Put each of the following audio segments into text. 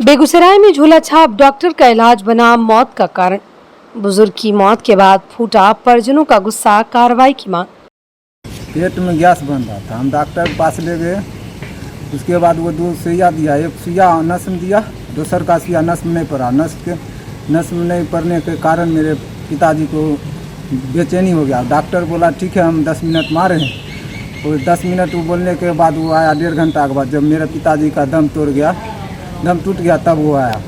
बेगूसराय में झूला छाप डॉक्टर का इलाज बना मौत का कारण। बुजुर्ग की मौत के बाद फूटा परिजनों का गुस्सा, कार्रवाई की मांग। पेट में गैस बन रहा था, हम डॉक्टर के पास ले गए। उसके बाद वो 2 सुइया दिया, एक सुइया नस में दिया, दूसर का सुइया नस में नहीं पड़ा। नस में नहीं पड़ने के कारण मेरे पिताजी को बेचैनी हो गया। डॉक्टर बोला ठीक है हम 10 मिनट मारे हैं। वो 10 मिनट वो बोलने के बाद वो आया 1.5 घंटा के बाद। जब मेरे पिताजी का दम टूट गया तब वो आया।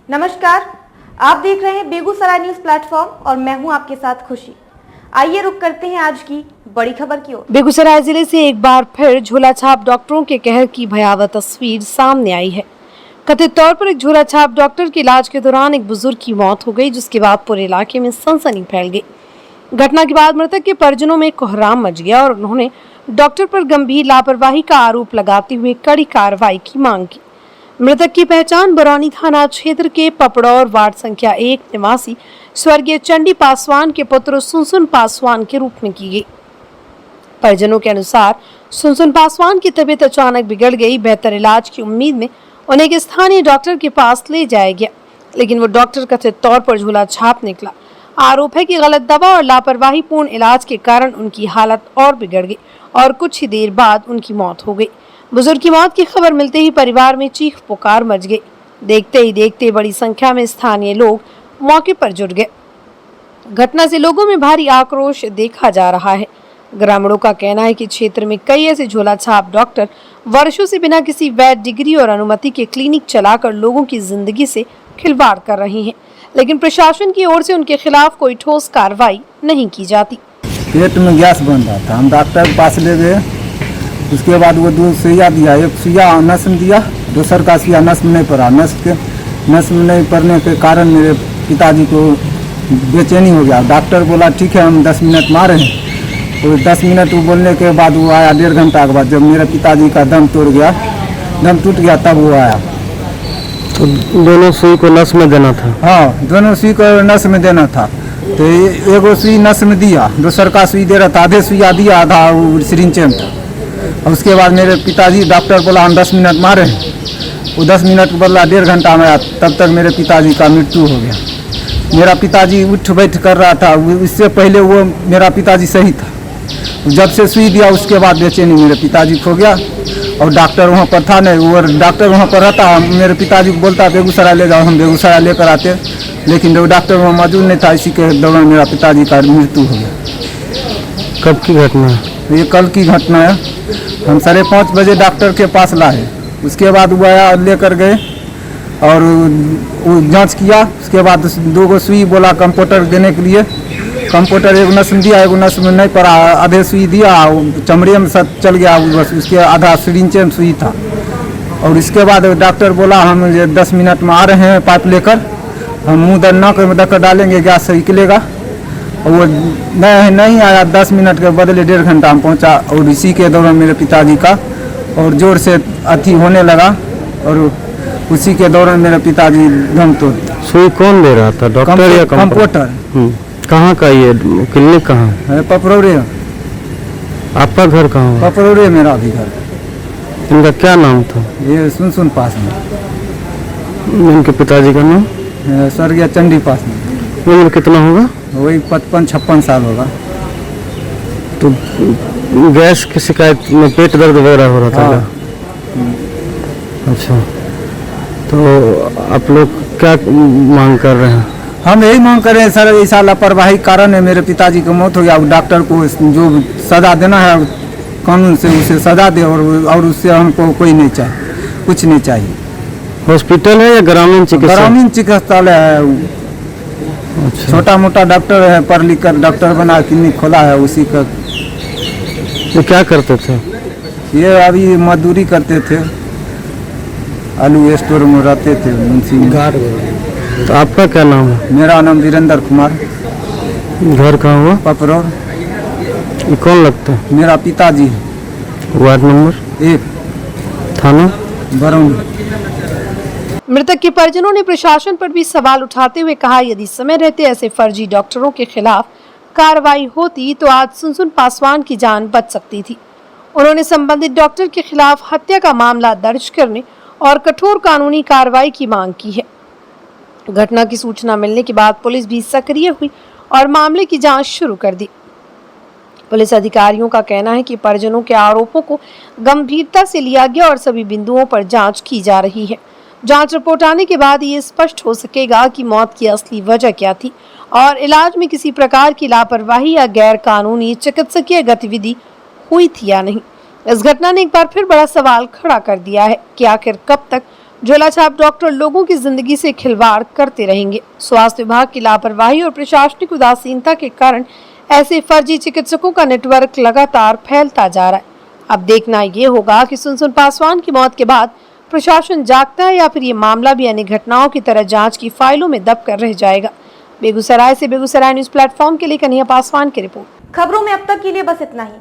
नमस्कार, आप देख रहे हैं बेगूसराय न्यूज प्लेटफॉर्म और मैं हूं आपके साथ खुशी। आइए रुक करते हैं आज की बड़ी खबर की ओर। बेगूसराय जिले से एक बार फिर झूला छाप डॉक्टरों के कहर की भयावह तस्वीर सामने आई है। कथित तौर पर एक झूला छाप डॉक्टर के इलाज के दौरान एक बुजुर्ग की मौत हो गई, जिसके बाद पूरे इलाके में सनसनी फैल गई। घटना के बाद मृतक के परिजनों में कोहराम मच गया और उन्होंने डॉक्टर पर गंभीर लापरवाही का आरोप लगाते हुए कड़ी कार्रवाई की मांग की। मृतक की पहचान बरौनी थाना क्षेत्र के पपड़ौर वार्ड संख्या 1 निवासी स्वर्गीय चंडी पासवान के पुत्र सुनसुन पासवान के रूप में की गई। परिजनों के अनुसार सुनसुन पासवान की तबीयत अचानक बिगड़ गई। बेहतर इलाज की उम्मीद में उन्हें एक स्थानीय डॉक्टर के पास ले जाया गया, लेकिन वो डॉक्टर कथित तौर पर झूला छाप निकला। आरोप है कि गलत दवा और लापरवाही पूर्ण इलाज के कारण उनकी हालत और बिगड़ गई और कुछ ही देर बाद उनकी मौत हो गई। बुजुर्ग की मौत की खबर मिलते ही परिवार में चीख पुकार मच गई। देखते ही देखते बड़ी संख्या में स्थानीय लोग मौके पर जुट गए। घटना से लोगों में भारी आक्रोश देखा जा रहा है। ग्रामीणों का कहना है कि क्षेत्र में कई ऐसे झोला छाप डॉक्टर वर्षों से बिना किसी वैध डिग्री और अनुमति के क्लिनिक चलाकर लोगों की जिंदगी से खिलवाड़ कर रहे हैं, लेकिन प्रशासन की ओर से उनके खिलाफ कोई ठोस कार्रवाई नहीं की जाती। पेट में गैस बन रहा था, हम डॉक्टर के पास ले गए। उसके बाद वो 2 सुइया दिया, एक सुइया नस में दिया, दूसर का सुइया नस में नहीं पड़ा। नस में नहीं पड़ने के कारण मेरे पिताजी को बेचैनी हो गया। डॉक्टर बोला ठीक है हम 10 मिनट मारे हैं। वो 10 मिनट वो बोलने के बाद वो आया 1.5 घंटा के बाद। जब मेरे पिताजी का दम टूट गया तब वो आया। तो दोनों सुई को नस में देना था? हाँ, दोनों सुई को नस में देना था। तो एगो सुई नस में दिया, दूसर का सुई दे रहा था। आधे सुइया दिया, आधा सिरिंज में था। और उसके बाद मेरे पिताजी, डॉक्टर बोला हम 10 मिनट मारे हैं। वो 10 मिनट बदला 1.5 घंटा में आया, तब तक मेरे पिताजी का मृत्यु हो गया। मेरा पिताजी उठ बैठ कर रहा था, इससे पहले वो मेरा पिताजी सही था। जब से सुई दिया उसके बाद बेचैनी मेरे पिताजी खो गया। और डॉक्टर वहाँ पर था नहीं, वो डॉक्टर वहाँ पर रहता, मेरे पिताजी को बोलता बेगूसराय ले जाओ, हम बेगूसराय लेकर आते, लेकिन वो डॉक्टर वहाँ मौजूद नहीं था। इसी के दौरान मेरा पिताजी का मृत्यु हो गया। कब की घटना है? ये कल की घटना है। हम 5:30 बजे डॉक्टर के पास लाए। उसके बाद वो आया, लेकर गए और वो जांच किया। उसके बाद 2 सुई बोला कंपाउंडर देने के लिए। कंपाउंडर एक नस में दिया, एक नस में नहीं पड़ा। आधे सुई दिया, चमड़े में सब चल गया, बस उसके आधा सिरिंज में सुई था। और इसके बाद डॉक्टर बोला हम 10 मिनट में आ रहे हैं, पाइप लेकर हम मुँह नाक में दकर डालेंगे, गैस से निकलेगा। और वो नहीं आया। 10 मिनट के बदले 1.5 घंटा में पहुँचा। और इसी के दौरान मेरे पिताजी का और जोर से अथी होने लगा और उसी के दौरान मेरे पिताजी दम तोड़। सुई कौन दे रहा था, डॉक्टर या कंपाउंडर? कहाँ का ये क्लिनिक कहाँ है? पपरौरे। आपका घर कहाँ है? पपरौरे मेरा भी घर। इनका क्या नाम था? ये सुनसुन पासवान। इनके पिताजी का नाम? स्वर्गीय चंडी पासवान। उम्र कितना होगा? वही 55-56 साल होगा। तो गैस की शिकायत में पेट दर्द वगैरह हो रहा था? हाँ। अच्छा, तो आप लोग क्या मांग कर रहे हैं? हम यही मांग कर रहे हैं सर, ऐसा लापरवाही कारण है मेरे पिताजी की मौत हो गया। डॉक्टर को जो सजा देना है कानून से उसे सजा दे और उससे हमको कोई नहीं चाहिए, कुछ नहीं चाहिए। हॉस्पिटल है या ग्रामीण चिकित्सालय? ग्रामीण चिकित्सालय है। अच्छा। छोटा मोटा डॉक्टर है, पढ़ लिख कर डॉक्टर बना क्लिनिक खोला है उसी का। ये क्या करते थे? ये अभी मजदूरी करते थे, आलू स्टोर में रहते थे मुंशी में। तो आपका क्या नाम है? मेरा नाम वीरेंद्र कुमार। घर कहाँ हुआ? पपरौर। ये कौन लगता है? मेरा पिताजी है। वार्ड नंबर 1, थाना बरौनी। मृतक के परिजनों ने प्रशासन पर भी सवाल उठाते हुए कहा, यदि समय रहते ऐसे फर्जी डॉक्टरों के खिलाफ कार्रवाई होती तो आज सुनसुन पासवान की जान बच सकती थी। उन्होंने संबंधित डॉक्टर के खिलाफ हत्या का मामला दर्ज करने और कठोर कानूनी कार्रवाई की मांग की है। घटना की सूचना मिलने के बाद पुलिस भी सक्रिय हुई और मामले की जांच शुरू कर दी। पुलिस अधिकारियों का कहना है कि परिजनों के आरोपों को गंभीरता से लिया गया और सभी बिंदुओं पर जांच की जा रही है। जांच रिपोर्ट आने के बाद ये स्पष्ट हो सकेगा कि मौत की असली वजह क्या थी और इलाज में किसी प्रकार की लापरवाही या गैर कानूनी चिकित्सकीय गतिविधि हुई थी या नहीं। इस घटना ने एक बार फिर बड़ा सवाल खड़ा कर दिया है कि आखिर कब तक झोलाछाप डॉक्टर लोगों की जिंदगी से खिलवाड़ करते रहेंगे। स्वास्थ्य विभाग की लापरवाही और प्रशासनिक उदासीनता के कारण ऐसे फर्जी चिकित्सकों का नेटवर्क लगातार फैलता जा रहा है। अब देखना ये होगा कि सुनसुन पासवान की मौत के बाद प्रशासन जागता है या फिर ये मामला भी अन्य घटनाओं की तरह जांच की फाइलों में दब कर रह जाएगा। बेगूसराय से बेगूसराय न्यूज प्लेटफॉर्म के लिए कन्हैया पासवान की रिपोर्ट। खबरों में अब तक के लिए बस इतना ही।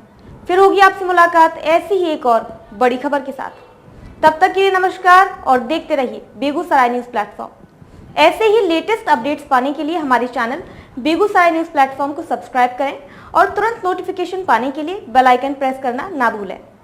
फिर होगी आपसे मुलाकात ऐसी ही एक और बड़ी खबर के साथ। तब तक के लिए नमस्कार और देखते रहिए बेगूसराय न्यूज प्लेटफॉर्म। ऐसे ही लेटेस्ट अपडेट्स पाने के लिए हमारे चैनल बेगूसराय न्यूज प्लेटफॉर्म को सब्सक्राइब करें और तुरंत नोटिफिकेशन पाने के लिए बेल आइकन प्रेस करना ना भूलें।